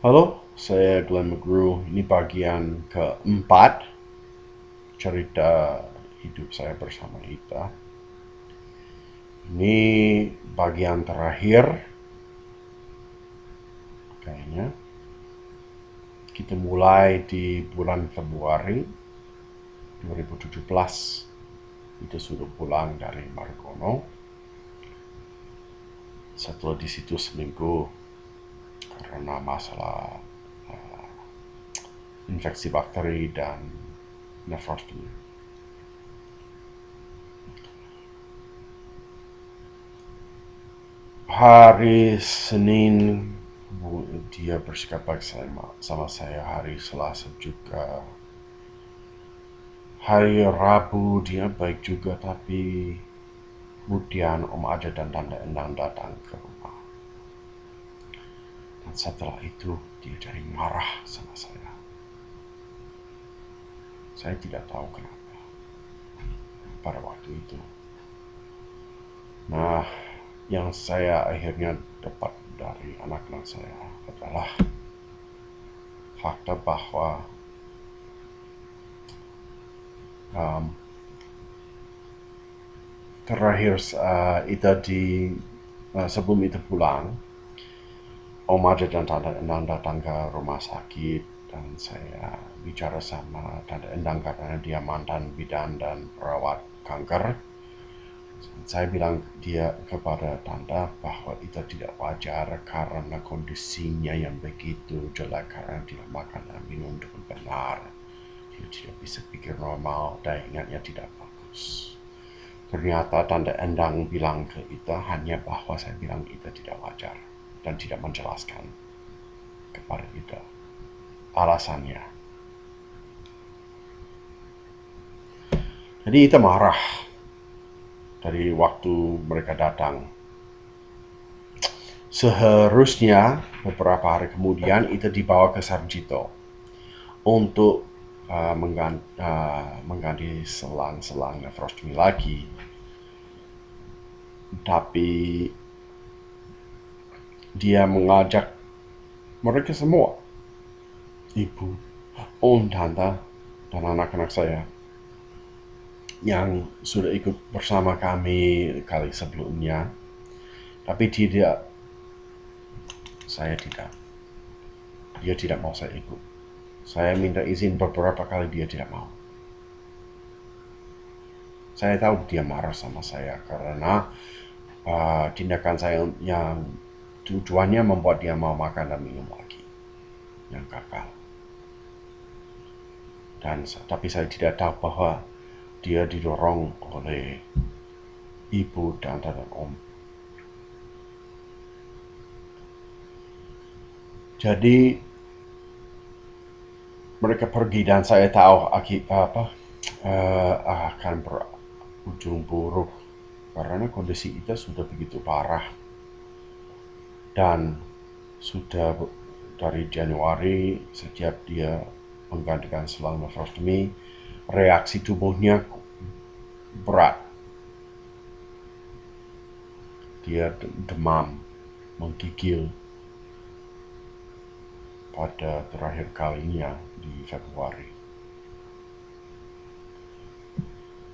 Halo, saya Glenn McGrew. Ini bagian keempat cerita hidup saya bersama Ita. Ini bagian terakhir, kayaknya. Kita mulai di bulan Februari 2017. Kita sudah pulang dari Margono. Setelah di situ seminggu karena masalah infeksi bakteri dan nefrostomi. Hari Senin dia bersikap baik sama saya. Hari Selasa juga. Hari Rabu dia baik juga, tapi kemudian Om Aja dan Tante Endang datang ke rumah. Dan setelah itu dia jadi marah sama saya. Saya tidak tahu kenapa pada waktu itu. Nah, yang saya akhirnya dapat dari anak-anak saya adalah fakta bahwa um, terakhir sebelum itu pulang, Om Aja dan Tante Endang datang ke rumah sakit dan saya bicara sama Tante Endang karena dia mantan bidan dan perawat kanker. Saya bilang dia kepada Tante bahwa itu tidak wajar karena kondisinya yang begitu jelek karena tidak makan dan minum dengan benar. Dia tidak bisa pikir normal dan ingatnya tidak bagus. Ternyata Tante Endang bilang ke Ita hanya bahwa saya bilang Ita tidak wajar dan tidak menjelaskan kepada Ita alasannya. Jadi Ita marah dari waktu mereka datang. Seharusnya beberapa hari kemudian Ita dibawa ke Sarjito untuk mengganti selang-selang nefrostomi lagi. Tapi dia mengajak mereka semua, ibu, om, tante, dan anak-anak saya yang sudah ikut bersama kami kali sebelumnya. Tapi saya tidak. Dia tidak mau saya ikut. Saya minta izin beberapa kali, dia tidak mau. Saya tahu dia marah sama saya karena tindakan saya yang tujuannya membuat dia mau makan dan minum lagi, yang gagal. Tapi saya tidak tahu bahwa dia didorong oleh ibu, tante, dan om. Jadi mereka pergi dan saya tahu akan berujung buruk karena kondisi Ita sudah begitu parah dan sudah dari Januari setiap dia menggantikan selang nefrostomi, reaksi tubuhnya berat. Dia demam, menggigil pada terakhir kalinya di Februari.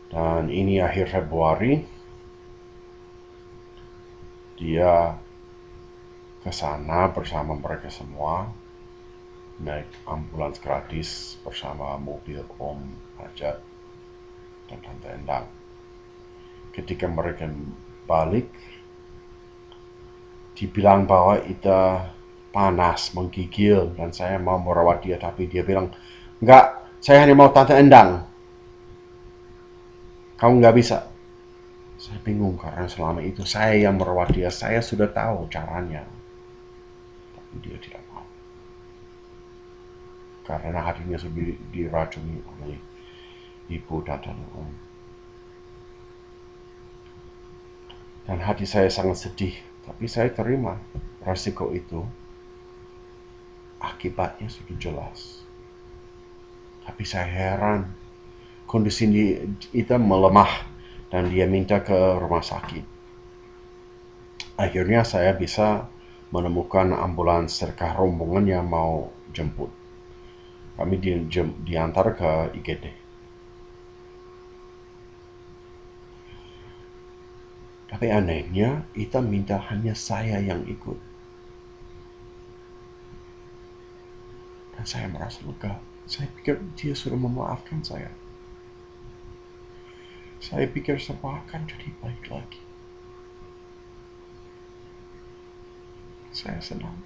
Dan ini akhir Februari, dia ke sana bersama mereka semua, naik ambulans gratis bersama mobil Om Ajat dan Tante Endang. Ketika mereka balik, dibilang bahwa Ita panas, menggigil, dan saya mau merawat dia, tapi dia bilang, enggak, saya hanya mau Tante Endang. Kamu nggak bisa. Saya bingung karena selama itu saya yang merawat dia, saya sudah tahu caranya. Tapi dia tidak mau. Karena hatinya sudah diracuni oleh ibu dan om. Dan hati saya sangat sedih, tapi saya terima resiko itu. Akibatnya sudah jelas. Tapi saya heran, kondisi itu melemah dan dia minta ke rumah sakit. Akhirnya saya bisa menemukan ambulans serta rombongan yang mau jemput. Kami diantar ke IGD. Tapi anehnya, Ita minta hanya saya yang ikut. Dan saya merasa lega. Saya pikir dia sudah memaafkan saya. Saya pikir semua akan jadi baik lagi. Saya senang.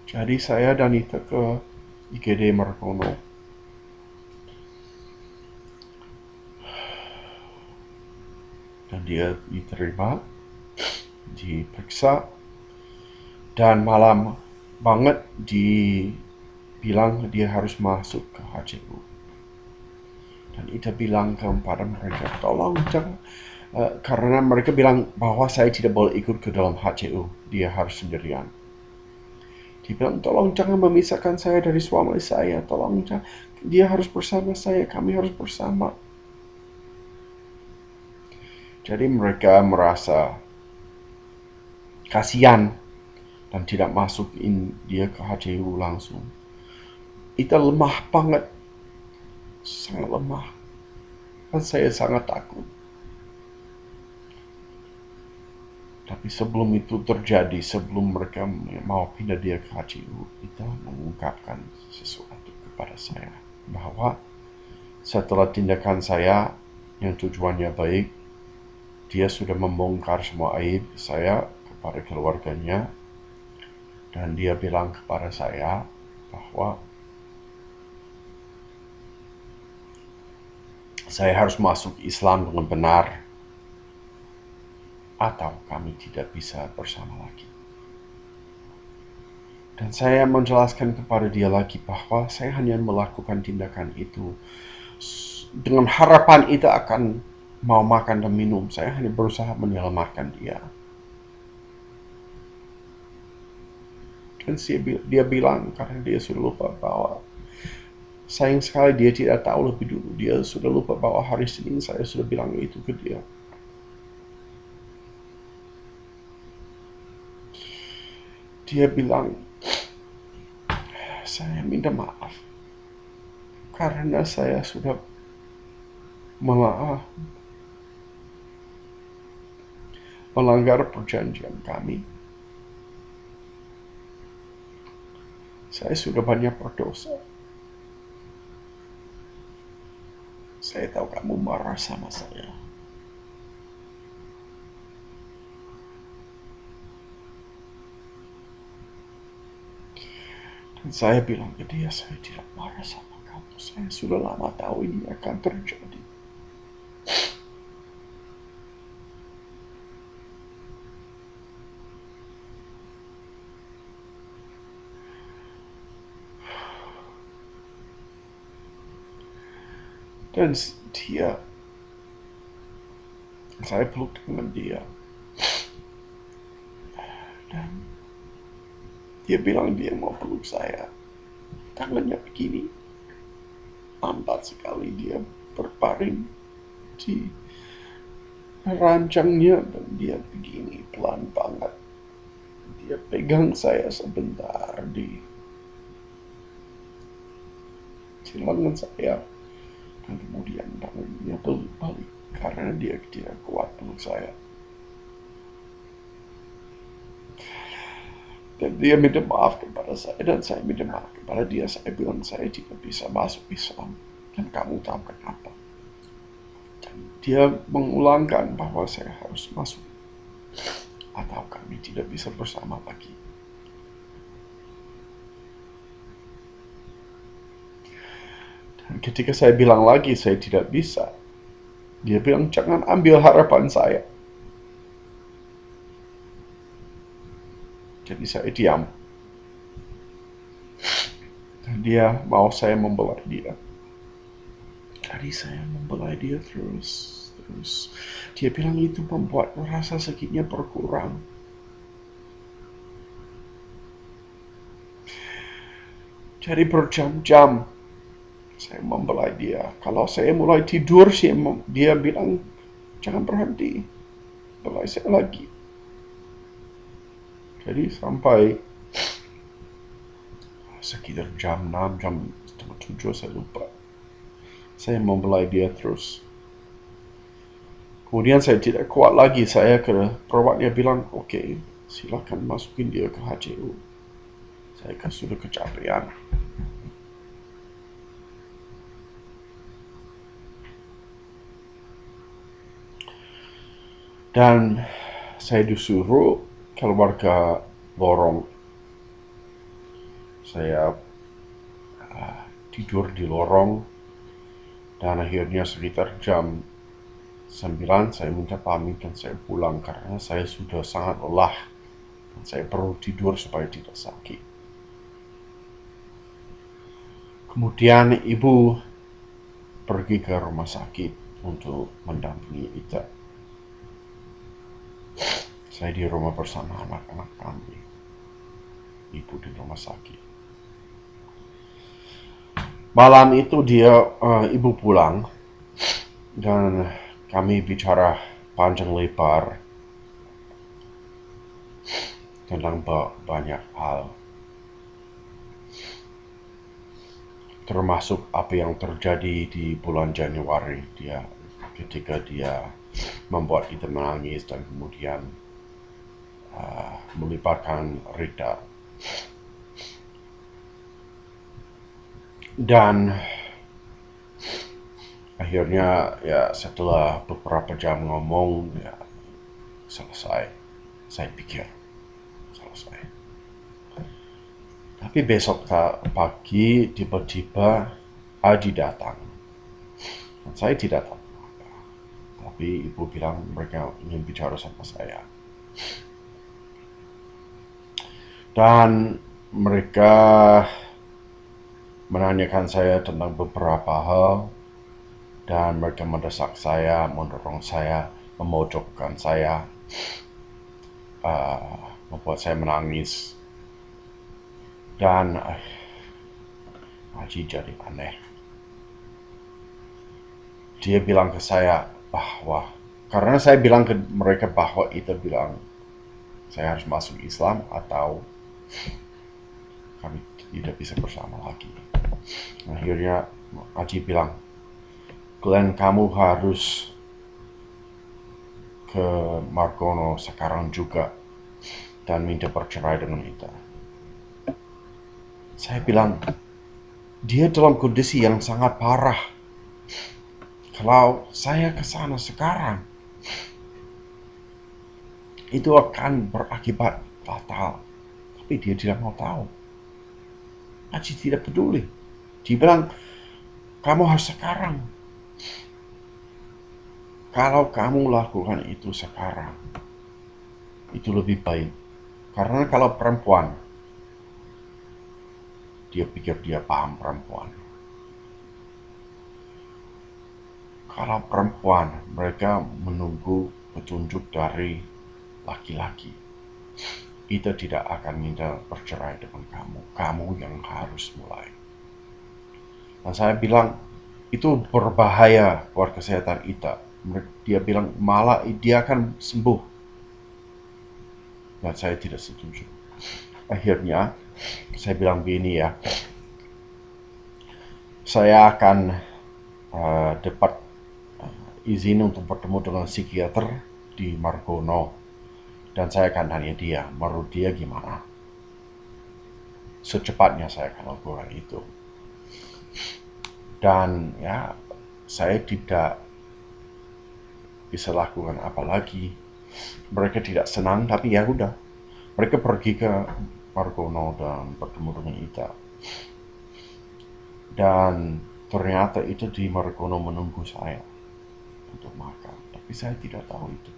Jadi saya dan Ita ke IGD Margono. Dan dia diterima, diperiksa, dan malam banget dibilang dia harus masuk ke HCU. Dan Ita bilang kepada mereka, tolong jangan, karena mereka bilang bahwa saya tidak boleh ikut ke dalam HCU, dia harus sendirian. Dia bilang, tolong jangan memisahkan saya dari suami saya, tolong jangan, dia harus bersama saya, kami harus bersama. Jadi mereka merasa kasihan dan tidak masukin dia ke HCU langsung. Ita lemah banget, sangat lemah, dan saya sangat takut. Tapi sebelum itu terjadi, sebelum mereka mau pindah dia ke HCU, Ita mengungkapkan sesuatu kepada saya, bahwa setelah tindakan saya yang tujuannya baik, dia sudah membongkar semua aib saya kepada keluarganya, dan dia bilang kepada saya bahwa saya harus masuk Islam dengan benar, atau kami tidak bisa bersama lagi. Dan saya menjelaskan kepada dia lagi bahwa saya hanya melakukan tindakan itu dengan harapan Ita akan mau makan dan minum. Saya hanya berusaha menyelamatkan dia. Dan dia bilang, karena dia sudah lupa bahwa sayang sekali dia tidak tahu lebih dulu. Dia sudah lupa bahwa hari Senin saya sudah bilang itu ke dia. Dia bilang, saya minta maaf karena saya sudah melanggar perjanjian kami. Saya sudah banyak berdosa. Saya tahu kamu marah sama saya. Dan saya bilang ke dia, saya tidak marah sama kamu. Saya sudah lama tahu ini akan terjadi. Dan saya peluk dengan dia. Dan dia bilang dia mau peluk saya. Tangannya begini. Lambat sekali dia berbaring di ranjangnya dan dia begini pelan banget. Dia pegang saya sebentar di lengan saya. Dan kemudian tangannya balik karena dia tidak kuat peluk saya. Dan dia minta maaf kepada saya dan saya minta maaf kepada dia. Saya bilang saya tidak bisa masuk Islam dan kamu tahu kenapa. Dan dia mengulangkan bahwa saya harus masuk atau kami tidak bisa bersama lagi. Dan ketika saya bilang lagi saya tidak bisa, dia bilang jangan ambil harapan saya. Jadi saya diam. Dan dia mau saya membelai dia. Jadi saya membelai dia terus. Dia bilang itu membuat rasa sakitnya berkurang. Jadi berjam-jam saya membelai dia. Kalau saya mulai tidur, dia bilang jangan berhenti. belai saya lagi. Jadi sampai sekitar jam 6, jam 7 saya lupa. Saya membelai dia terus. Kemudian saya tidak kuat lagi. Saya ke perawat, dia bilang, oke, silakan masukin dia ke HCU. Saya kan sudah kecapean. Dan saya disuruh keluar ke lorong. Saya tidur di lorong. Dan akhirnya sekitar jam 9 saya minta pamit dan saya pulang karena saya sudah sangat lelah. Dan saya perlu tidur supaya tidak sakit. Kemudian ibu pergi ke rumah sakit untuk mendampingi Ita. Saya di rumah bersama anak-anak kami. Ibu di rumah sakit. Malam itu ibu pulang dan kami bicara panjang lebar tentang banyak hal. Termasuk apa yang terjadi di bulan Januari ketika dia membuat kita menangis dan kemudian melibatkan Rita. Dan akhirnya ya setelah beberapa jam ngomong ya selesai. Saya pikir selesai. Tapi besok pagi tiba-tiba Aji datang. Dan saya tidak tahu apa. Tapi ibu bilang mereka ingin bicara sama saya. Dan mereka menanyakan saya tentang beberapa hal. Dan mereka mendesak saya, mendorong saya, memojokkan saya, membuat saya menangis. Dan Aji jadi aneh. Dia bilang ke saya bahwa, karena saya bilang ke mereka bahwa itu bilang saya harus masuk Islam atau kami tidak bisa bersama lagi. Akhirnya Aji bilang, Glenn, kamu harus ke Margono sekarang juga dan minta bercerai dengan Ita. Saya bilang, dia dalam kondisi yang sangat parah. Kalau saya ke sana sekarang, itu akan berakibat fatal. Tapi dia tidak mau tahu. Aji tidak peduli. Dia bilang, kamu harus sekarang. Kalau kamu lakukan itu sekarang, itu lebih baik. Karena kalau perempuan, dia pikir dia paham perempuan. Kalau perempuan, mereka menunggu petunjuk dari laki-laki. Itu tidak akan minta bercerai dengan kamu. Kamu yang harus mulai. Dan saya bilang, itu berbahaya buat kesehatan Ita. Dia bilang malah dia akan sembuh. Dan saya tidak setuju. Akhirnya saya bilang begini ya, saya akan dapat izin untuk bertemu dengan psikiater di Margono. Dan saya akan tanya dia, menurut dia gimana. Secepatnya saya akan lakukan itu. Dan ya, saya tidak bisa lakukan apa lagi. Mereka tidak senang, tapi ya udah. Mereka pergi ke Margono dan bertemu dengan Ita. Dan ternyata itu di Margono menunggu saya untuk makan. Tapi saya tidak tahu itu.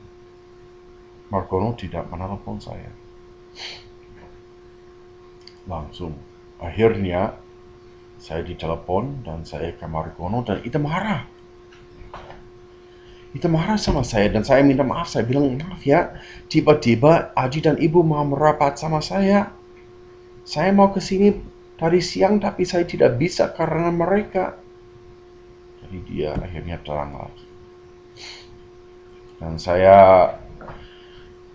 Margono tidak menelpon saya. Langsung. Akhirnya saya ditelepon dan saya ke Margono dan Ita marah. Ita marah sama saya dan saya minta maaf. Saya bilang, maaf ya, tiba-tiba Aji dan Ibu mau merapat sama saya. Saya mau ke sini dari siang tapi saya tidak bisa karena mereka. Jadi dia akhirnya terang lagi. Dan saya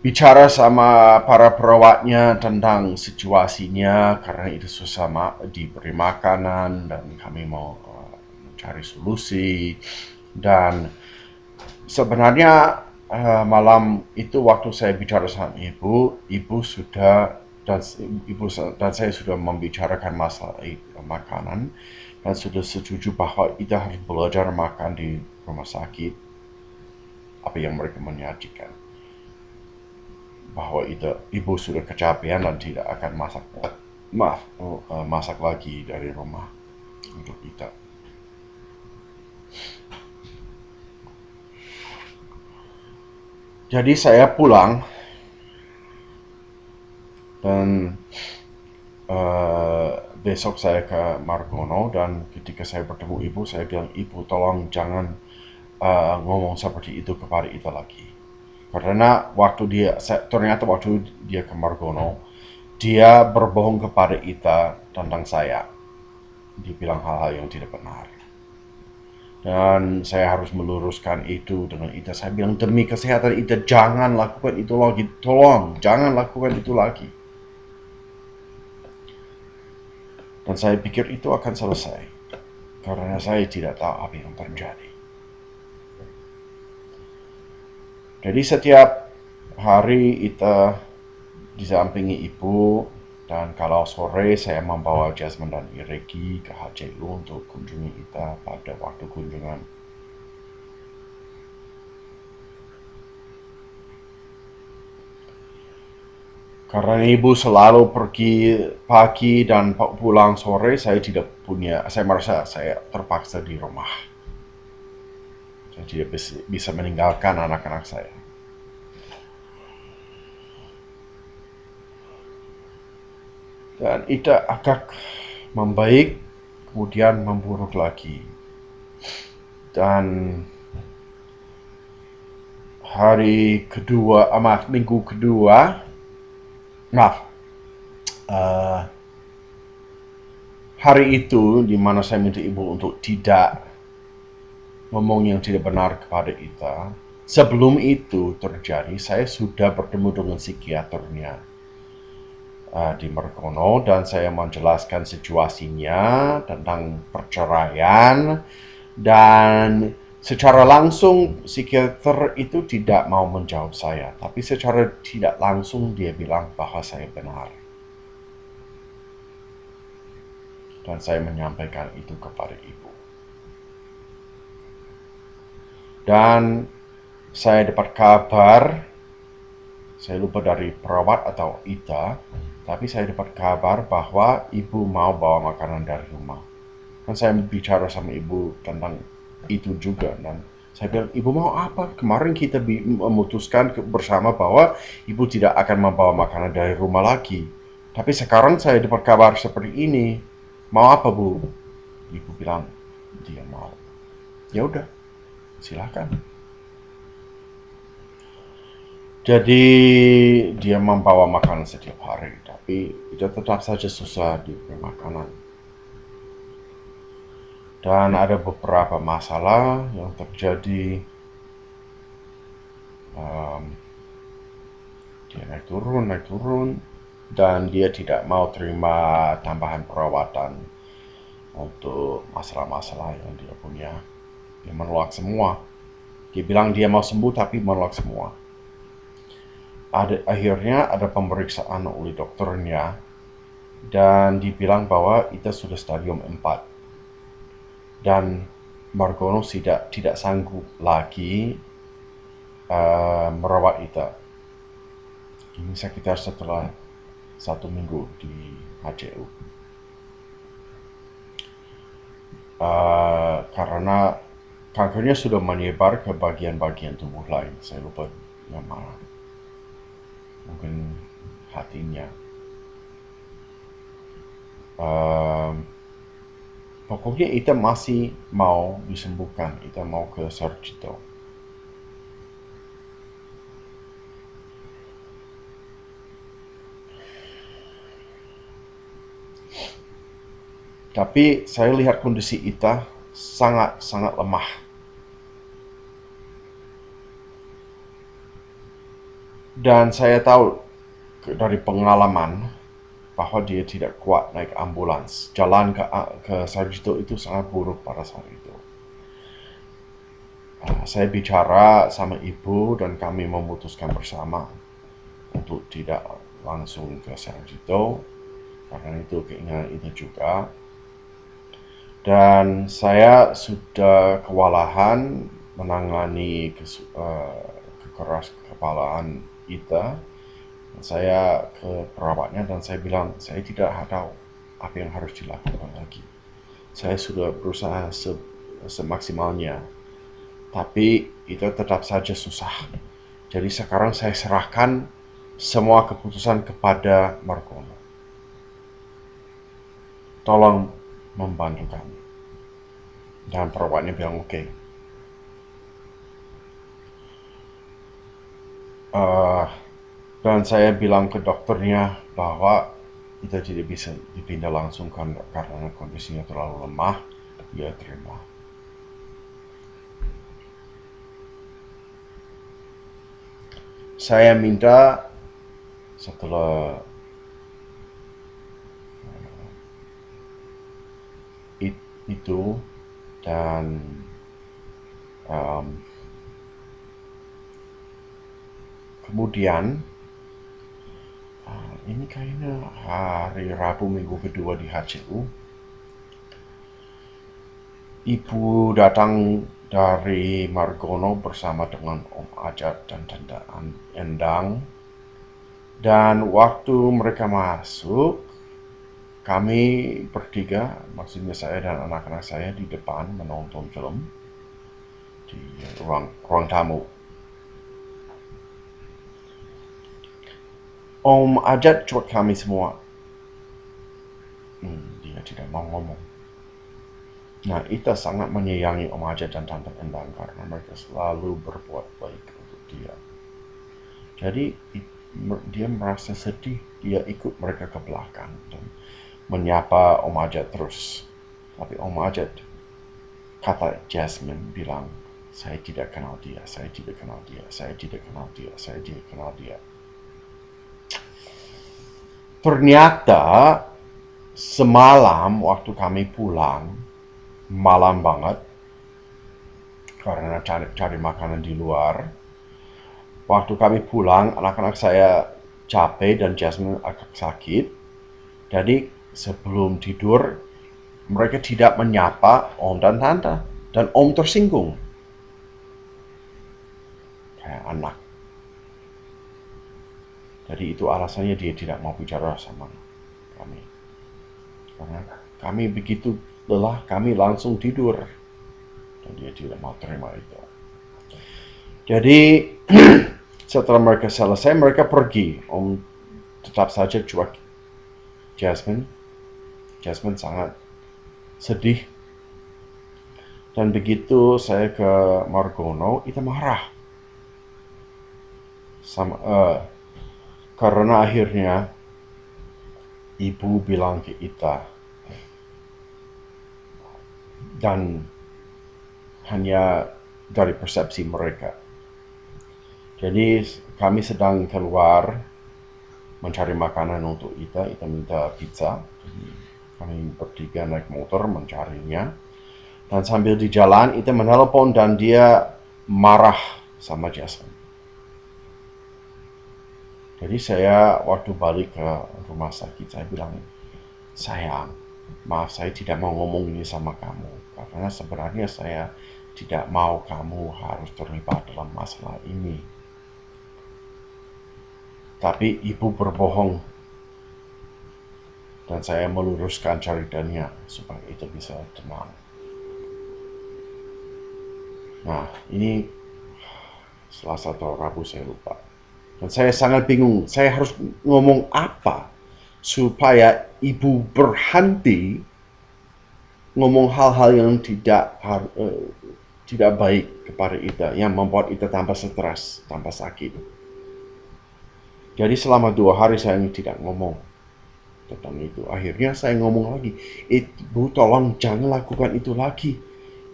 bicara sama para perawatnya tentang situasinya karena itu susah diberi makanan dan kami mau mencari solusi. Dan sebenarnya malam itu waktu saya bicara sama ibu sudah dan ibu dan saya sudah membicarakan masalah makanan dan sudah setuju bahwa kita harus belajar makan di rumah sakit apa yang mereka menyajikan. Bahwa ibu sudah kecapean dan tidak akan masak lagi dari rumah untuk kita. Jadi saya pulang dan besok saya ke Margono dan ketika saya bertemu ibu saya bilang, ibu tolong jangan ngomong seperti itu kepada kita lagi. Karena ternyata waktu dia ke Margono, dia berbohong kepada Ita tentang saya. Dia bilang hal-hal yang tidak benar. Dan saya harus meluruskan itu dengan Ita. Saya bilang, demi kesehatan Ita, jangan lakukan itu lagi. Tolong, jangan lakukan itu lagi. Dan saya pikir itu akan selesai. Karena saya tidak tahu apa yang terjadi. Jadi setiap hari Ita disampingi ibu, dan kalau sore saya membawa Jasmine dan Ireki ke HCU untuk kunjungi Ita pada waktu kunjungan. Karena ibu selalu pergi pagi dan pulang sore, saya merasa saya terpaksa di rumah. Saya tidak bisa meninggalkan anak-anak saya. Dan Ita agak membaik, kemudian memburuk lagi. Dan minggu kedua, hari itu di mana saya minta ibu untuk tidak ngomong yang tidak benar kepada Ita. Sebelum itu terjadi, saya sudah bertemu dengan psikiaternya di Margono dan saya menjelaskan situasinya tentang perceraian, dan secara langsung psikiater itu tidak mau menjawab saya, tapi secara tidak langsung dia bilang bahwa saya benar. Dan saya menyampaikan itu kepada ibu. Dan saya dapat kabar, saya lupa dari perawat atau Ita, tapi saya dapat kabar bahwa ibu mau bawa makanan dari rumah. Dan saya bicara sama ibu tentang itu juga. Dan saya bilang, ibu mau apa? Kemarin kita memutuskan bersama bahwa ibu tidak akan membawa makanan dari rumah lagi. Tapi sekarang saya dapat kabar seperti ini. Mau apa, Bu? Ibu bilang, dia mau. Ya udah, silakan. Jadi dia membawa makanan setiap hari, tapi dia tetap saja susah diberi makanan. Dan ada beberapa masalah yang terjadi. Dia naik turun, dan dia tidak mau terima tambahan perawatan untuk masalah-masalah yang dia punya. Dia menolak semua. Dia bilang dia mau sembuh tapi menolak semua. Akhirnya ada pemeriksaan oleh dokternya dan dibilang bahwa Ita sudah stadium 4 dan Margono tidak sanggup lagi merawat Ita. Ini sekitar setelah 1 minggu di HCU. Karena kankernya sudah menyebar ke bagian-bagian tubuh lain. Saya lupa yang mana. Mungkin hatinya. Pokoknya Ita masih mau disembuhkan. Ita mau ke Sarjito. Tapi saya lihat kondisi Ita sangat-sangat lemah. Dan saya tahu dari pengalaman bahwa dia tidak kuat naik ambulans. Jalan ke Sarjito itu sangat buruk pada saat itu. Saya bicara sama ibu dan kami memutuskan bersama untuk tidak langsung ke Sarjito karena itu keinginan itu juga. Dan saya sudah kewalahan menangani kekeras kepalaan Ita. Saya ke perawatnya dan saya bilang, saya tidak tahu apa yang harus dilakukan lagi. Saya sudah berusaha semaksimalnya, tapi itu tetap saja susah. Jadi sekarang saya serahkan semua keputusan kepada Margono. Tolong membantu kami. Dan perawatnya bilang oke. Dan saya bilang ke dokternya bahwa kita tidak bisa dipindah langsung karena kondisinya terlalu lemah. Dia terima. Saya minta setelah itu dan kemudian ini kayaknya hari Rabu minggu kedua di HCU. Ibu datang dari Margono bersama dengan Om Ajat dan Tante Endang. Dan waktu mereka masuk, kami bertiga, maksudnya saya dan anak-anak saya di depan menonton film di ruang tamu. Om Ajat cuek kami semua. Dia tidak mau ngomong. Nah, Ita sangat menyayangi Om Ajat dan Tante Endang karena mereka selalu berbuat baik untuk dia. Jadi dia merasa sedih, dia ikut mereka ke belakang dan menyapa Om Ajat terus. Tapi Om Ajat, kata Jasmine, bilang, saya tidak kenal dia, saya tidak kenal dia, saya tidak kenal dia, saya tidak kenal dia. Ternyata semalam waktu kami pulang, malam banget, karena cari makanan di luar. Waktu kami pulang, anak-anak saya capek dan Jasmine agak sakit. Jadi sebelum tidur, mereka tidak menyapa Om dan Tante. Dan Om tersinggung. Kayak anak. Jadi itu alasannya dia tidak mau bicara sama kami. Karena kami begitu lelah, kami langsung tidur. Dan dia tidak mau terima itu. Jadi setelah mereka selesai, mereka pergi. Om tetap saja cuek. Jasmine sangat sedih. Dan begitu saya ke Margono, itu marah. Karena akhirnya ibu bilang ke Ita, dan hanya dari persepsi mereka. Jadi kami sedang keluar mencari makanan untuk Ita minta pizza. Kami bertiga naik motor mencarinya. Dan sambil di jalan, Ita menelepon dan dia marah sama Jasmine. Jadi saya waktu balik ke rumah sakit, saya bilang, sayang, maaf saya tidak mau ngomong ini sama kamu. Karena sebenarnya saya tidak mau kamu harus terlibat dalam masalah ini. Tapi ibu berbohong. Dan saya meluruskan ceritanya supaya itu bisa tenang. Nah, ini Selasa atau Rabu saya lupa. Dan saya sangat bingung, saya harus ngomong apa supaya ibu berhenti ngomong hal-hal yang tidak baik kepada Ita, yang membuat Ita tambah stres, tambah sakit. Jadi selama 2 hari saya tidak ngomong tentang itu. Akhirnya saya ngomong lagi, ibu tolong jangan lakukan itu lagi.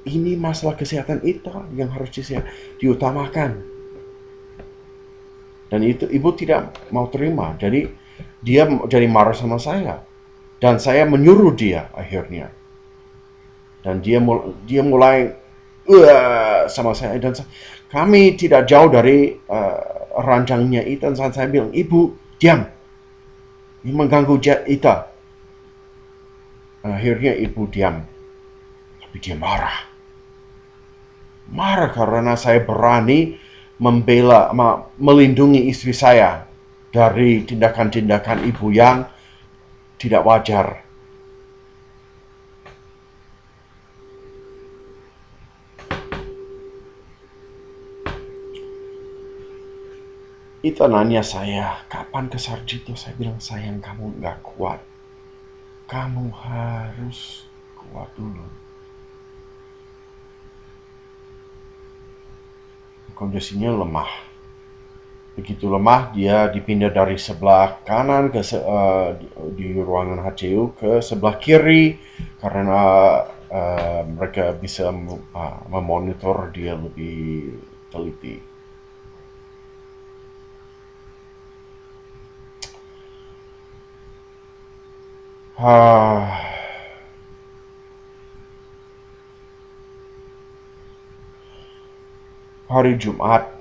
Ini masalah kesehatan Ita yang harus diutamakan. Dan itu ibu tidak mau terima. Jadi dia jadi marah sama saya. Dan saya menyuruh dia akhirnya. Dan dia mulai sama saya. Dan kami tidak jauh dari ranjangnya itu. Dan saya bilang, ibu diam. Ini mengganggu Ita. Akhirnya ibu diam. Tapi dia marah. Marah karena saya berani melindungi istri saya dari tindakan-tindakan ibu yang tidak wajar. Itu nanya saya, kapan ke Sarjito? Saya bilang, sayang, kamu nggak kuat. Kamu harus kuat dulu. Kondisinya lemah. Begitu lemah, dia dipindah dari sebelah kanan di ruangan HCU ke sebelah kiri karena mereka bisa memonitor dia lebih teliti. Hari Jumat,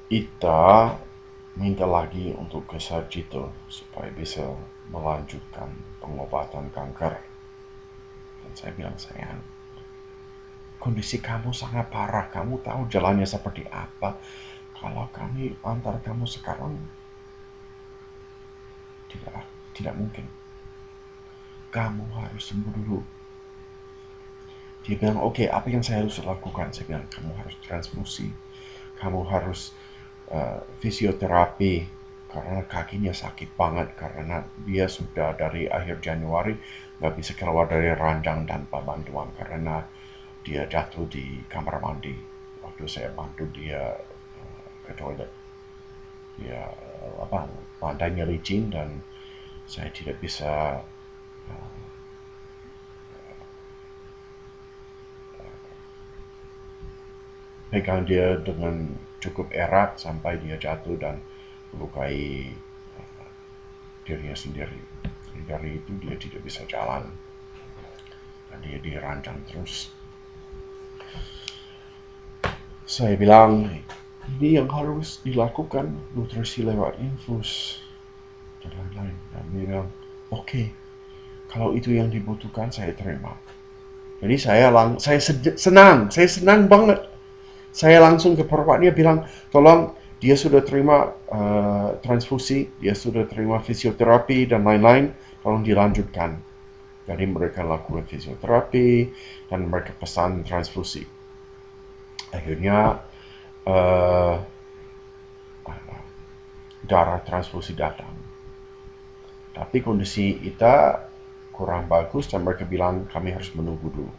Ita minta lagi untuk ke Sarjito supaya bisa melanjutkan pengobatan kanker. Dan saya bilang, sayang, kondisi kamu sangat parah. Kamu tahu jalannya seperti apa. Kalau kami antar kamu sekarang, tidak mungkin. Kamu harus sembuh dulu. Dia bilang, oke, apa yang saya harus lakukan? Saya bilang, kamu harus transfusi. Kamu harus fisioterapi karena kakinya sakit banget karena dia sudah dari akhir Januari nggak bisa keluar dari ranjang tanpa bantuan karena dia jatuh di kamar mandi waktu saya bantu dia ke toilet. Dia lantainya licin dan saya tidak bisa pegang dia dengan cukup erat sampai dia jatuh dan melukai dirinya sendiri. Dari itu dia tidak bisa jalan dan dia dirancang terus. Saya bilang, ini yang harus dilakukan, nutrisi lewat infus dan lain-lain. Dan dia bilang, oke, kalau itu yang dibutuhkan saya terima. Jadi saya senang banget. Saya langsung ke perawatnya bilang, tolong, dia sudah terima transfusi, dia sudah terima fisioterapi dan lain-lain, tolong dilanjutkan. Jadi mereka lakukan fisioterapi dan mereka pesan transfusi. Akhirnya darah transfusi datang. Tapi kondisi Ita kurang bagus dan mereka bilang kami harus menunggu dulu.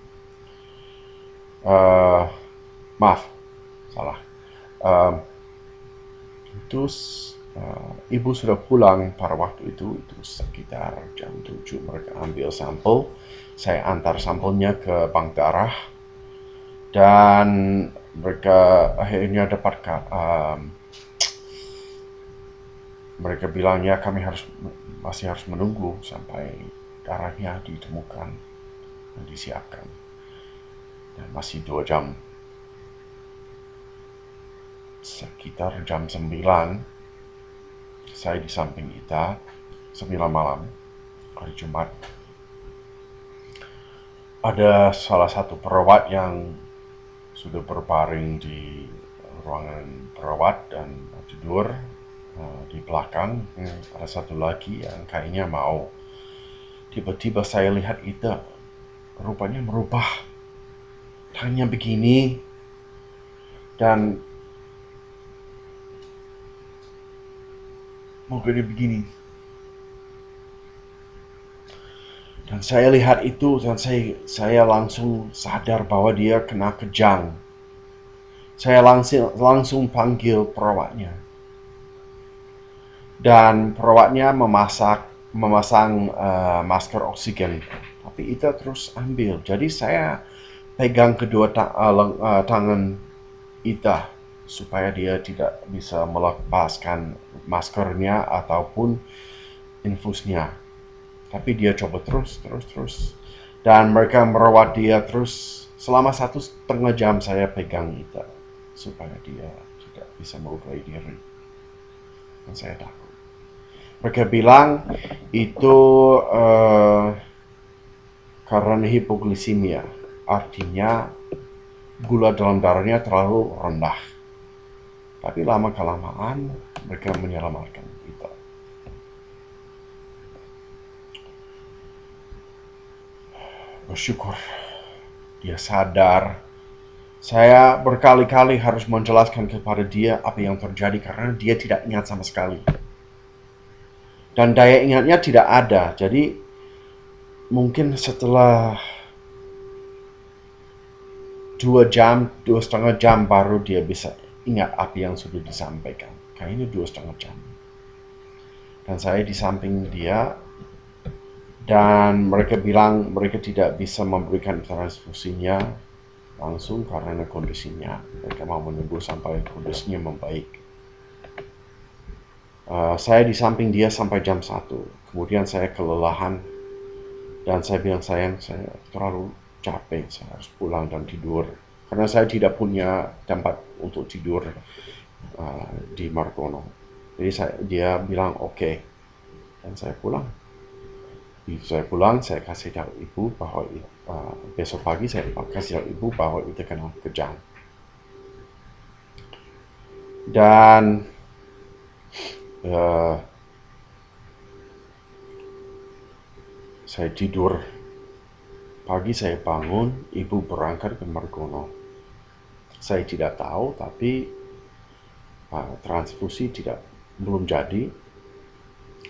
Maaf, salah. Ibu sudah pulang pada waktu itu sekitar jam 7 mereka ambil sampel. Saya antar sampelnya ke bank darah dan mereka akhirnya mereka bilang ya kami masih harus menunggu sampai darahnya ditemukan dan disiapkan. Dan masih 2 jam. Sekitar jam 9 saya di samping Ita 9 malam hari Jumat. Ada salah satu perawat yang sudah berbaring di ruangan perawat dan tidur di belakang. Ada satu lagi yang kayaknya mau. Tiba-tiba saya lihat Ita rupanya merubah tangannya begini dan mukanya begini. Dan saya lihat itu dan saya langsung sadar bahwa dia kena kejang. Saya langsung panggil perawatnya. Dan perawatnya memasang masker oksigen. Tapi Ita terus ambil. Jadi saya pegang kedua tangan Ita supaya dia tidak bisa melepaskan maskernya ataupun infusnya. Tapi dia coba terus. Dan mereka merawat dia terus selama 1,5 jam saya pegang Ita supaya dia tidak bisa melukai diri. Dan saya takut. Mereka bilang itu karena hipoglikemia, artinya gula dalam darahnya terlalu rendah. Tapi lama-kelamaan mereka menyelamatkan kita. Bersyukur dia sadar. Saya berkali-kali harus menjelaskan kepada dia apa yang terjadi karena dia tidak ingat sama sekali. Dan daya ingatnya tidak ada. Jadi mungkin setelah 2,5 jam baru dia bisa ingat apa yang sudah disampaikan. Kayaknya 2,5 jam. Dan saya di samping dia. Dan mereka bilang mereka tidak bisa memberikan transfusinya langsung karena kondisinya. Mereka mau menunggu sampai kondisinya membaik. Saya di samping dia sampai jam 1. Kemudian saya kelelahan. Dan saya bilang, sayang, saya terlalu capek. Saya harus pulang dan tidur. Karena saya tidak punya tempat untuk tidur di Margono. Jadi dia bilang oke. Dan saya pulang. Saya pulang, saya kasih tahu ibu bahwa besok pagi saya kasih tahu ibu bahwa itu kena kejang. Dan saya tidur. Pagi saya bangun, ibu berangkat ke Margono. Saya tidak tahu, tapi transfusi belum jadi.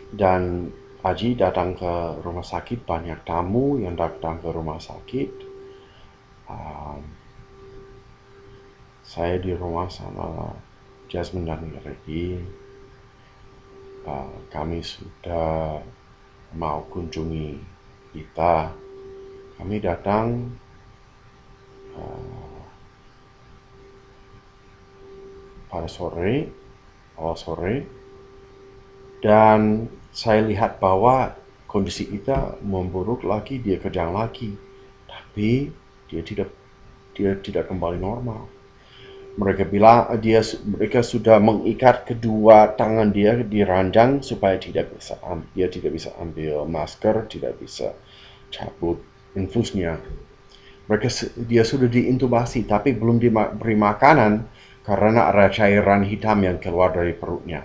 Dan Aji datang ke rumah sakit, banyak tamu yang datang ke rumah sakit. Saya di rumah sama Jasmine dan Ricky. Kami sudah mau kunjungi kita. Kami datang pada awal sore, dan saya lihat bahwa kondisi kita memburuk lagi, dia kejang lagi, tapi dia tidak kembali normal. Mereka bilang mereka sudah mengikat kedua tangan dia di ranjang supaya dia tidak bisa ambil masker, tidak bisa cabut infusnya. Dia sudah diintubasi tapi belum diberi makanan karena ada cairan hitam yang keluar dari perutnya.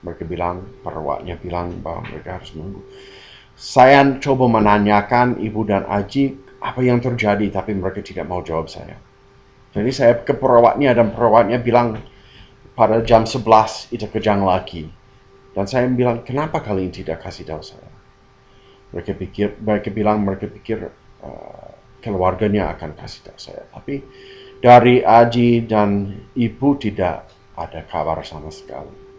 Mereka bilang, perawatnya bilang bahwa mereka harus menunggu. Saya coba menanyakan ibu dan Aji apa yang terjadi, tapi mereka tidak mau jawab saya. Jadi saya ke perawatnya dan perawatnya bilang pada jam 11 itu kejang lagi. Dan saya bilang, kenapa kalian tidak kasih tahu saya? Mereka pikir keluarganya akan kasih tahu saya. Tapi dari Aji dan ibu tidak ada kabar sama sekali.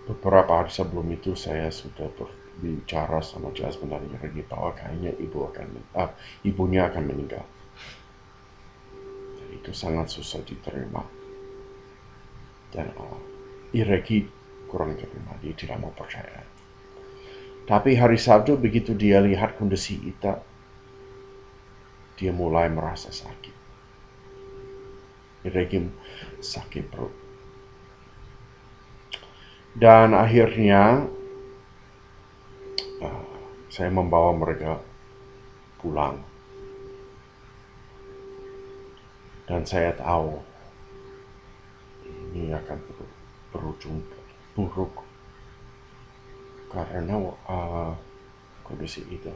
Beberapa hari sebelum itu saya sudah berbicara sama Jasmine dan Ricky bahwa kayaknya ibunya akan meninggal. Dan itu sangat susah diterima. Dan Ricky kurang terima, dia tidak mau percaya. Tapi hari Sabtu begitu dia lihat kondisi Ita, dia mulai merasa sakit. Ricky sakit perut. Dan akhirnya saya membawa mereka pulang. Dan saya tahu ini akan berujung buruk karena kondisi itu.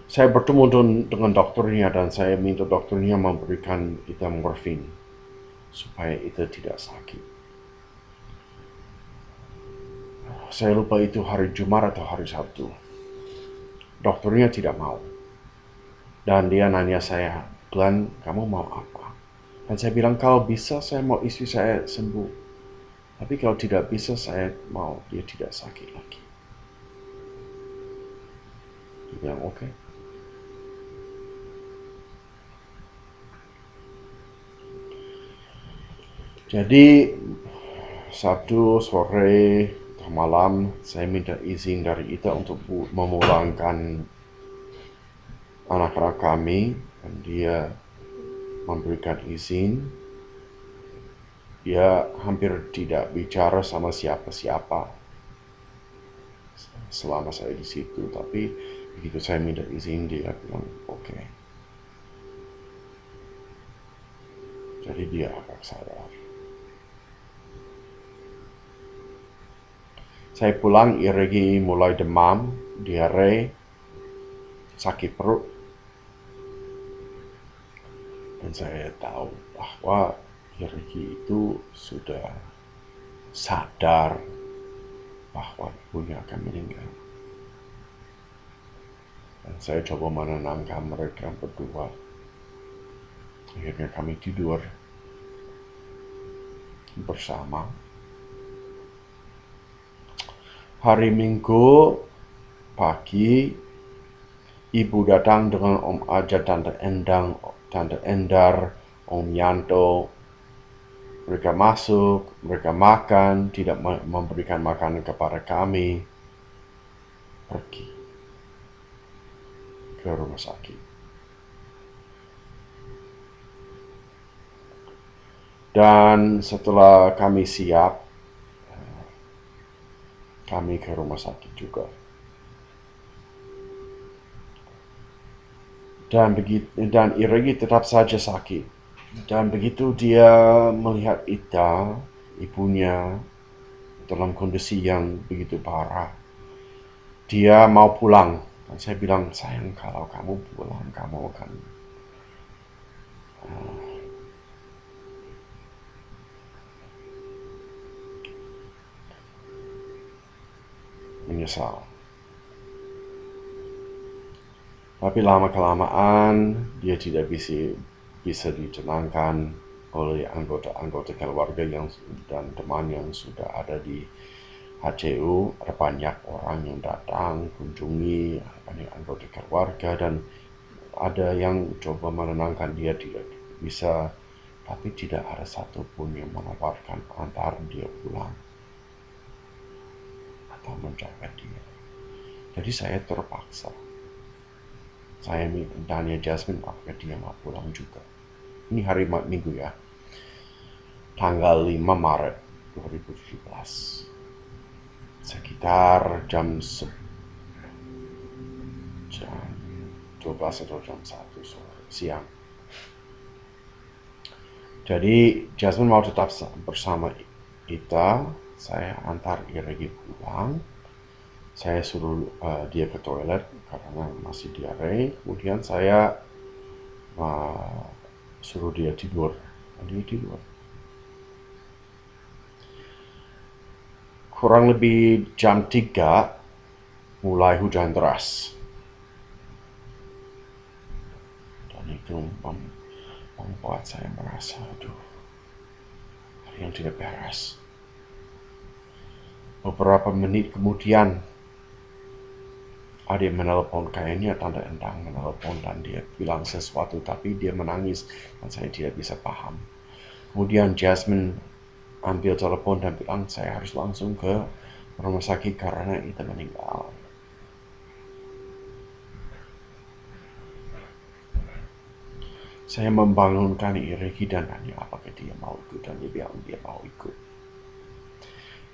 Saya bertemu dengan dokternya dan saya minta dokternya memberikan kita morfin supaya kita tidak sakit. Saya lupa itu hari Jumat atau hari Sabtu. Dokternya tidak mau. Dan dia nanya saya, Glenn, kamu mau apa? Dan saya bilang, kalau bisa saya mau istri saya sembuh. Tapi kalau tidak bisa saya mau dia tidak sakit lagi. Dia bilang oke. Jadi Sabtu sore atau malam saya minta izin dari Ita untuk memulangkan anak-anak kami, dan dia memberikan izin. Dia hampir tidak bicara sama siapa-siapa selama saya di situ, tapi begitu saya minta izin dia bilang oke. Jadi dia agak sadar. Saya pulang, Iregi mulai demam, diare, sakit perut, dan saya tahu bahwa Iregi itu sudah sadar bahwa ibunya akan meninggal. Dan saya coba menenangkan mereka berdua. Akhirnya kami tidur bersama. Hari Minggu pagi, ibu datang dengan Om Aja, Tante Endang, Tante Endar, Om Yanto. Mereka masuk, mereka makan, tidak memberikan makanan kepada kami. Pergi ke rumah sakit. Dan setelah kami siap, kami ke rumah sakit juga. Dan Iregi tetap saja sakit. Dan begitu dia melihat Ita, ibunya, dalam kondisi yang begitu parah, dia mau pulang. Dan saya bilang, sayang, kalau kamu pulang, kamu akan menyesal. Tapi lama-kelamaan dia tidak bisa ditenangkan oleh anggota-anggota keluarga dan teman yang sudah ada di HCU. Ada banyak orang yang datang, kunjungi, banyak anggota keluarga, dan ada yang coba menenangkan dia, tidak bisa, tapi tidak ada satupun yang menawarkan antar dia pulang atau menjaga dia. Jadi saya terpaksa. Saya tanya Jasmine apakah dia mau pulang juga. Ini hari Minggu ya, tanggal 5 Maret 2017. Sekitar jam 12 atau jam 1 siang. Jadi Jasmine mau tetap bersama kita. Saya antar Iregi pulang. Saya suruh dia ke toilet karena masih diare. Kemudian saya suruh dia tidur. Dia tidur. Kurang lebih jam 3 mulai hujan deras. Dan itu membuat saya merasa, aduh, ada yang tidak beres. Beberapa menit kemudian, ada yang menelpon, kayaknya Tante Endang menelpon, dan dia bilang sesuatu, tapi dia menangis dan saya tidak bisa paham. Kemudian Jasmine ambil telepon dan bilang saya harus langsung ke rumah sakit karena Ita meninggal. Saya membangunkan Iregi dan tanya apakah dia mau ikut, dan dia bilang dia mau ikut.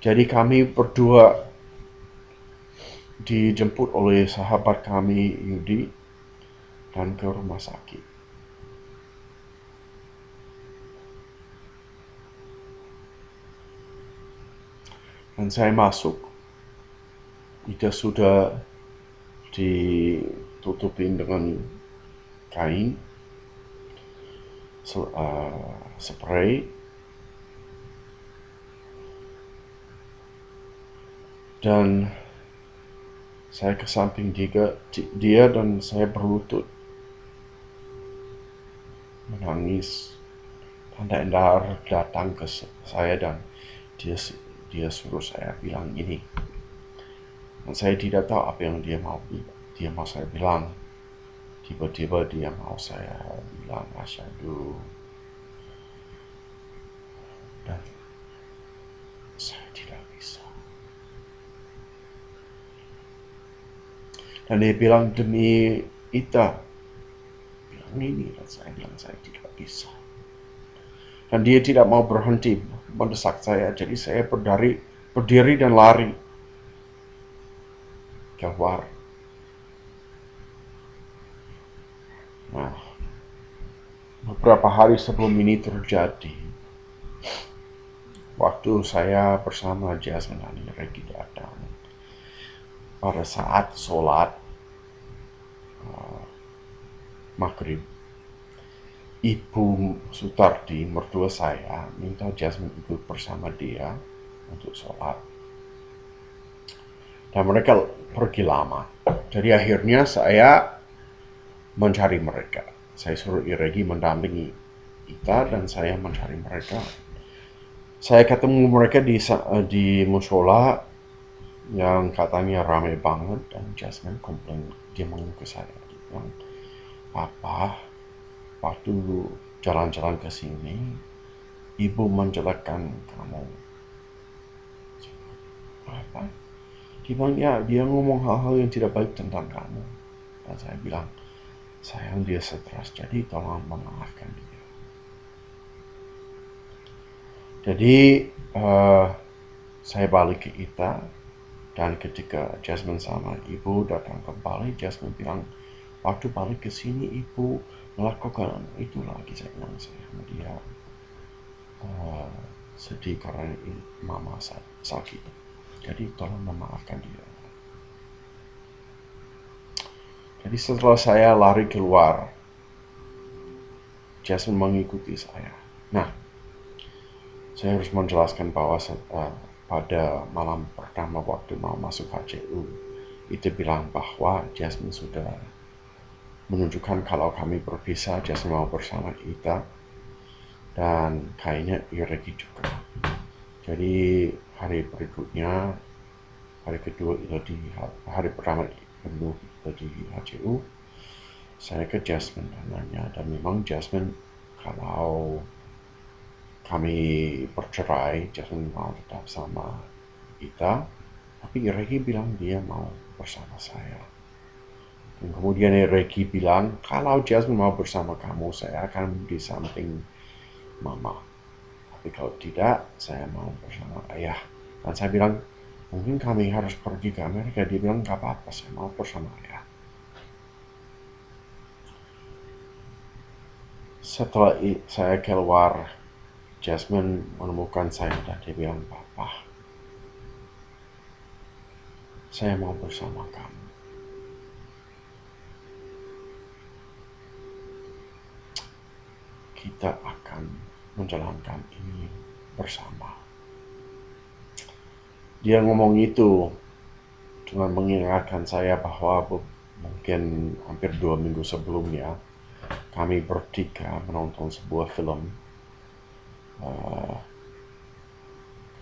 Jadi kami berdua dijemput oleh sahabat kami Yudi dan ke rumah sakit. Dan saya masuk, Ita sudah ditutupin dengan kain, spray, dan saya ke samping dia dan saya berlutut menangis. Tante Endar datang ke saya dan dia suruh saya bilang ini. Dan saya tidak tahu apa yang dia mau dia mau saya bilang, tiba-tiba dia mau saya bilang asyhadu, dan saya tidak bisa. Dan dia bilang demi Ita, bilang ini, dan saya bilang saya tidak bisa. Dan dia tidak mau berhenti mendesak saya, jadi saya berdiri dan lari keluar. Nah, beberapa hari sebelum ini terjadi, waktu saya bersama Jasmine dan Regi datang, pada saat sholat maghrib, Ibu Sutardi, mertua saya, minta Jasmine ikut bersama dia untuk sholat. Dan mereka pergi lama. Jadi akhirnya saya mencari mereka. Saya suruh Iregi mendampingi Ita dan saya mencari mereka. Saya ketemu mereka di musola yang katanya ramai banget, dan Jasmine komplain, dia ngomong ke saya, dia bilang, Papa, waktu jalan-jalan ke sini, Ibu menjelekkan kamu. Apa? Dia bilang, ya, dia ngomong hal-hal yang tidak baik tentang kamu. Dan saya bilang, sayang dia stres, jadi tolong memaafkan dia. Jadi saya balik ke Ita, dan ketika Jasmine sama Ibu datang kembali, Jasmine bilang, waktu balik ke sini Ibu melakukan itu lagi. Saya bilang sama dia, sedih karena Mama sakit, jadi tolong memaafkan dia. Jadi setelah saya lari keluar, Jasmine mengikuti saya. Nah, saya harus menjelaskan bahwa pada malam pertama waktu mau masuk HCU, itu bilang bahwa Jasmine sudah menunjukkan kalau kami berpisah, Jasmine mau bersama kita, dan kayaknya Iregi juga. Jadi hari berikutnya, hari kedua itu hari pertama itu di HCU, saya ke Jasmine dan nanya, dan memang Jasmine kalau kami bercerai, Jasmine mau tetap sama kita, tapi Iregi bilang dia mau bersama saya. Dan kemudian Iregi bilang, kalau Jasmine mau bersama kamu, saya akan di samping Mama. Tapi kalau tidak, saya mau bersama Ayah. Dan saya bilang, mungkin kami harus pergi ke Amerika. Dia bilang, gak apa-apa, saya mau bersama Ayah. Setelah saya keluar, Jasmine menemukan saya dan dia bilang, Papa, saya mau bersama kamu. Kita akan menjalankan ini bersama. Dia ngomong itu dengan mengingatkan saya bahwa mungkin hampir 2 minggu sebelumnya kami bertiga menonton sebuah film.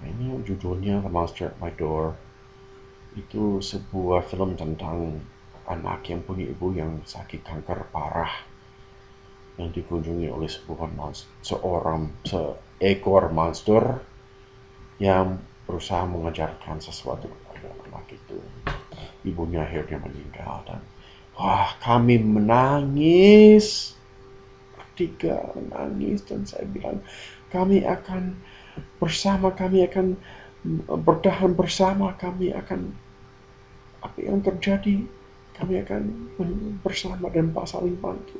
Ini judulnya The Monster at My Door. Itu sebuah film tentang anak yang punya ibu yang sakit kanker parah, yang dikunjungi oleh seekor monster yang berusaha mengajarkan sesuatu kepada anak itu. Ibunya akhirnya meninggal, dan kami menangis, bertiga menangis, dan saya bilang, kami akan bersama, kami akan bertahan bersama, kami akan, apa yang terjadi, kami akan bersama dan saling bantu.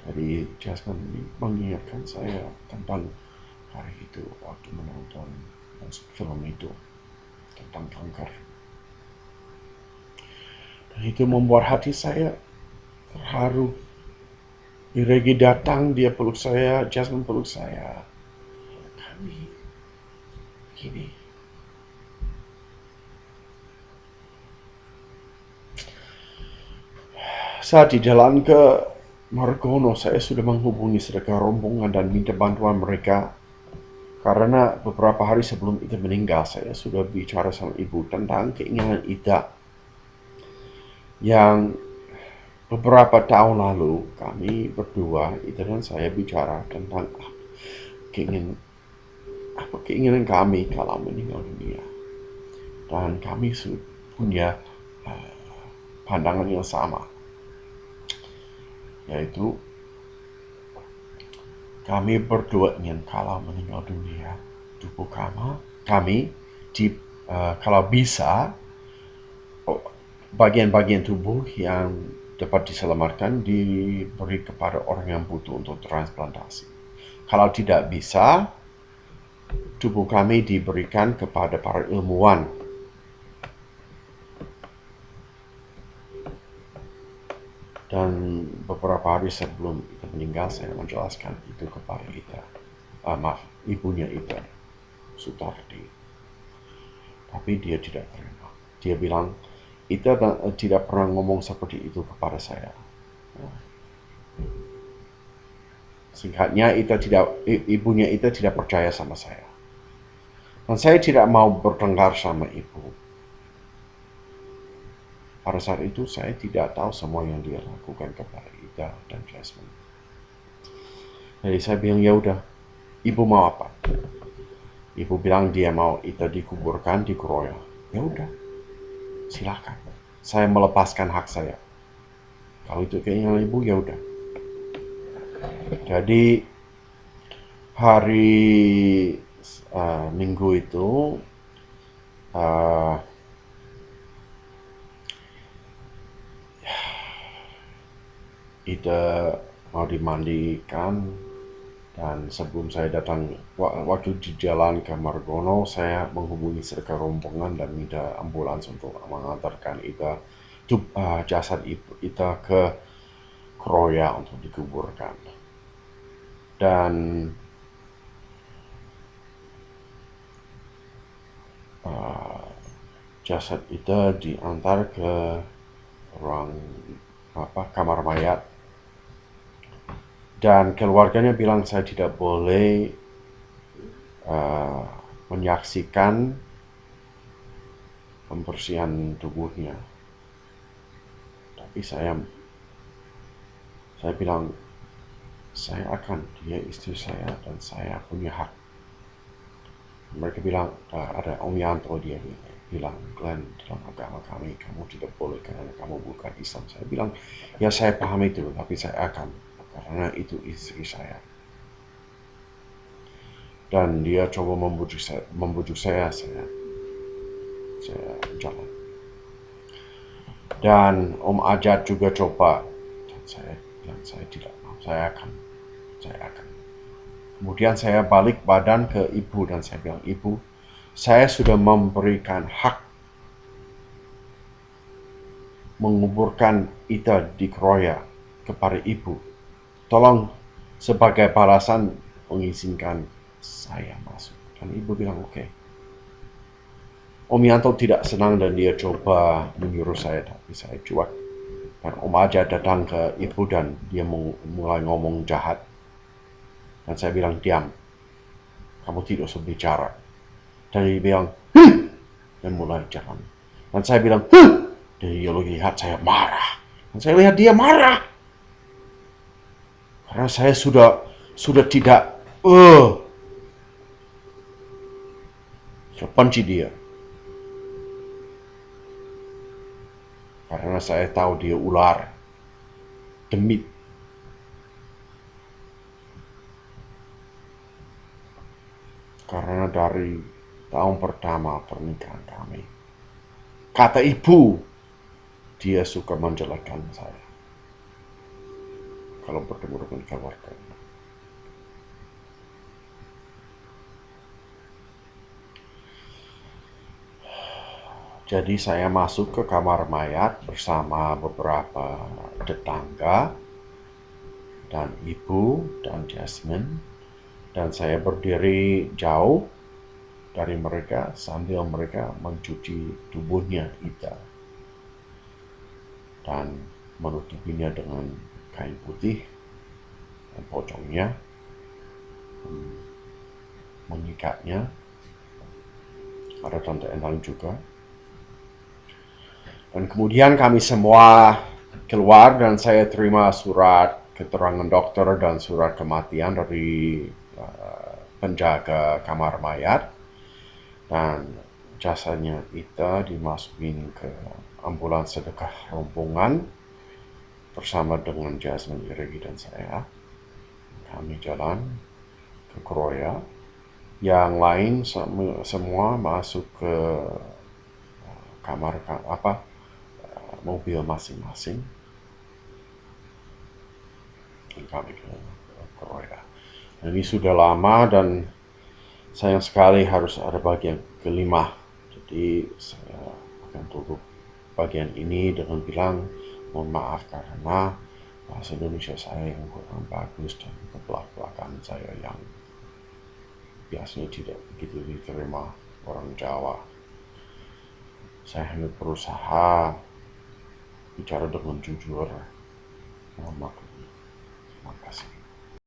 Jadi Jasmine mengingatkan saya tentang hari itu waktu menonton film itu tentang kanker. Dan itu membuat hati saya terharu. Iregi datang, dia peluk saya, Jasmine peluk saya. Kami begini. Saat di jalan ke Margono, saya sudah menghubungi sedekah rombongan dan minta bantuan mereka Karena beberapa hari sebelum Ita meninggal, saya sudah bicara sama ibu tentang keinginan Ita yang beberapa tahun lalu kami berdua, Ita dan saya bicara tentang keinginan kami kalau meninggal dunia. Dan kami punya pandangan yang sama, yaitu kami berdua ingin kalau meninggal dunia, tubuh kami kalau bisa bagian-bagian tubuh yang dapat diselamatkan diberi kepada orang yang butuh untuk transplantasi. Kalau tidak bisa, tubuh kami diberikan kepada para ilmuwan. Dan beberapa hari sebelum Ita meninggal, saya menjelaskan itu kepada Ita. Ibunya Ita, Sutardi. Tapi dia tidak terima. Dia bilang, Ita tidak pernah ngomong seperti itu kepada saya. Singkatnya, ibunya Ita tidak percaya sama saya. Dan saya tidak mau bertengkar sama ibu. Pada saat itu saya tidak tahu semua yang dia lakukan kepada Ita dan Jasmine. Jadi saya bilang, ya udah, ibu mau apa? Ibu bilang dia mau Ita dikuburkan di Kroya. Ya udah, silakan. Saya melepaskan hak saya. Kalau itu keinginan ibu, ya udah. Jadi hari Minggu itu Ita mau dimandikan, dan sebelum saya datang, waktu di jalan ke Margono, saya menghubungi serka rombongan dan minta ambulans untuk mengantarkan jasad Ita ke Kroya untuk dikuburkan. Dan jasad Ita diantar ke ruang kamar mayat. Dan keluarganya bilang saya tidak boleh menyaksikan pembersihan tubuhnya. Tapi saya bilang, dia istri saya dan saya punya hak. Mereka bilang, ada Om Yanto, dia bilang, Glenn, dalam agama kami, kamu tidak boleh karena kamu bukan Islam. Saya bilang, ya saya paham itu, tapi saya akan, karena itu istri saya. Dan dia coba membujuk saya jalan. Dan Om Ajat juga coba, dan saya bilang, saya tidak mau, saya akan. Kemudian saya balik badan ke ibu dan saya bilang, Ibu, saya sudah memberikan hak menguburkan Ita di Kroya kepada ibu. Tolong sebagai balasan mengizinkan saya masuk. Dan ibu bilang oke. Om Yanto tidak senang dan dia coba menyuruh saya, tapi saya cuek. Dan Om Aja datang ke ibu dan dia mulai ngomong jahat. Dan saya bilang, diam. Kamu tidak usah bicara. Dan dia bilang, dan mulai jalan. Dan saya bilang, dan dia lihat saya marah. Dan saya lihat dia marah. Karena saya sudah tidak benci dia. Karena saya tahu dia ular, demit. Karena dari tahun pertama pernikahan kami, kata ibu, dia suka menjelekkan saya kalau bertemu dengan keluarga. Jadi saya masuk ke kamar mayat bersama beberapa tetangga dan ibu dan Jasmine, dan saya berdiri jauh dari mereka sambil mereka mencuci tubuhnya Ita dan menutupinya dengan kain putih dan pocongnya. mengikatnya. Ada Tante Endang juga. Dan kemudian kami semua keluar dan saya terima surat keterangan dokter dan surat kematian dari penjaga kamar mayat. Dan jasanya kita dimasukin ke ambulans sedekah rombongan bersama dengan Jasmine Iregi dan saya. Kami jalan ke Kroya. Yang lain semua masuk ke kamar mobil masing-masing. Dan kami ke Kroya. Ini sudah lama dan sayang sekali harus ada bagian kelima. Jadi saya akan tutup bagian ini dengan bilang mohon maaf karena bahasa Indonesia saya yang kurang bagus dan belak-belakan saya yang biasanya tidak begitu diterima orang Jawa. Saya hanya berusaha bicara dengan jujur. Mohon maaf. Terima kasih.